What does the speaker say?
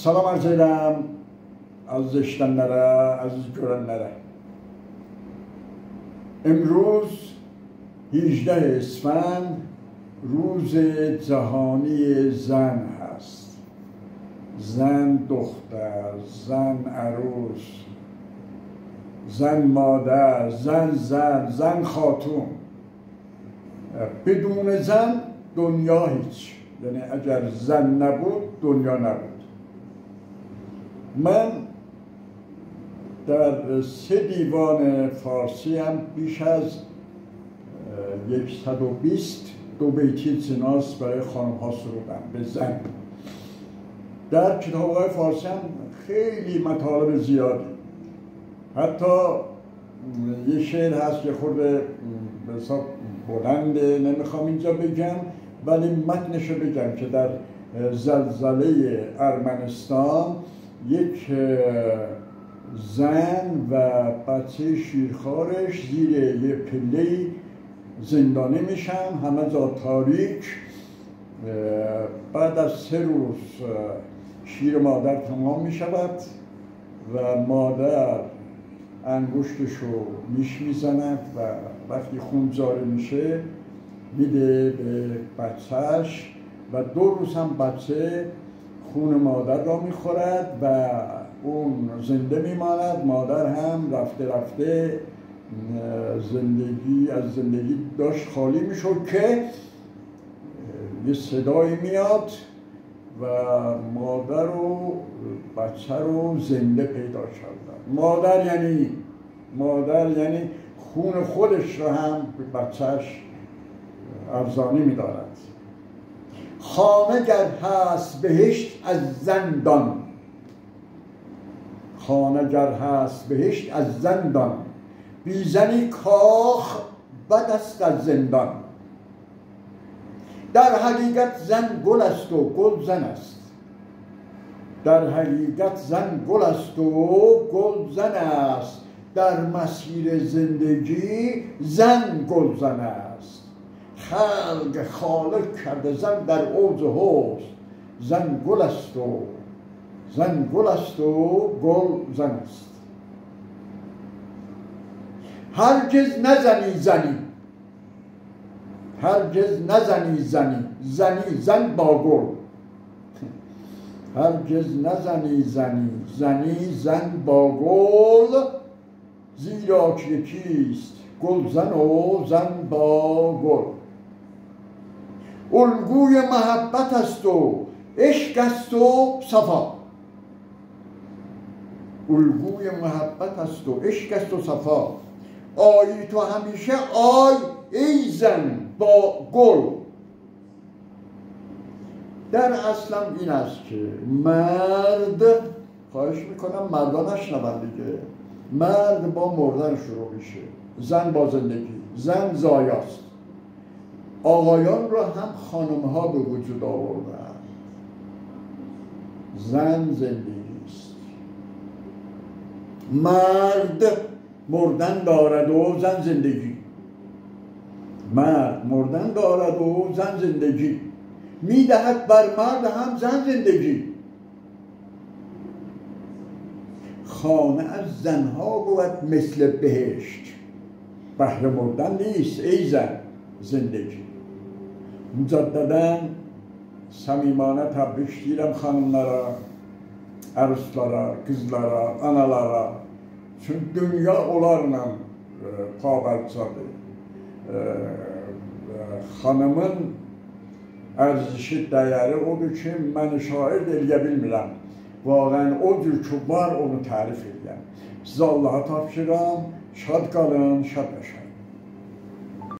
Salam arz edirəm aziz eşidənlərə, aziz görənlərə. امروز 18 اسفند روز جهانی زن هست. زن دختر، زن عروس، زن مادر، زن خاتون. بدون زن دنیا هیچ، یعنی اگر زن نبود دنیا نبود. من در 3 دیوان فارسی هم بیش از 120 دو بیتی جناس برای خانم ها سرودم به زن. در کتاب‌های فارسی هم خیلی مطالب زیادی، حتی یه شعر هست که خورده به حساب بلنده، نمیخوام اینجا بگم ولی متنشو بگم که در زلزله ارمنستان یک زن و بچه شیرخوارش زیر یه پله زندانی میشن، همه جا تاریک. بعد از 3 روز شیر مادر تمام میشود و مادر انگشتشو میزند و وقتی خون جاری میشه میده به بچهش و 2 روز هم بچه خون مادر را میخورد و اون زنده میماند. مادر هم رفته از زندگی داشت خالی میشد که یه صدایی میاد و مادر و بچه رو زنده پیدا کردن. مادر یعنی خون خودش رو هم به بچهش ارزانی میدارد. خانه گر هست بهشت از زندان، خانه گر هست بهشت از زندان، بی زنی کاخ بد است از زندان. در حقیقت زن گل است و گل زن است، در حقیقت زن گل است و گل زن است، در مسیر زندگی زن گل زن است. خلق خالق کرده زن در اوج حسن، زن گل است و گل زن است. هرگز نزنی زنی زن با گل، هرگز نزنی زنی زن با گل، زیرا که یکیست گل زن و زن با گل. الگوی محبت است و عشق است و صفا، الگوی محبت است و عشق است و صفا. آیی تو همیشه آی ای زن با گل. در اصلم این است که مرد، خواهش میکنم مردا نشنون دیگه، مرد با مردن شروع میشه، زن با زندگی. زن زایاست. آقایان را هم خانمها به وجود آوردن. زن زندگی است. مرد مردن دارد و زن زندگی. مرد مردن دارد و زن زندگی. میدهد بر مرد هم زن زندگی. خانه از زنها بود مثل بهشت، بهر مردن نیست ای زن زندگی. مجددا samimane təbrik istəyirəm xanımlara, əruslara, qızlara, analara. Çünki dünya onlarla pabəlçadır. Xanımın ərzişi, dəyəri odur ki, mən şair də eləyə bilmirəm. Vaqən o cür ki var, onu tərif edirəm. Sizə Allaha tapşıram, şad qalın, şad yaşayın.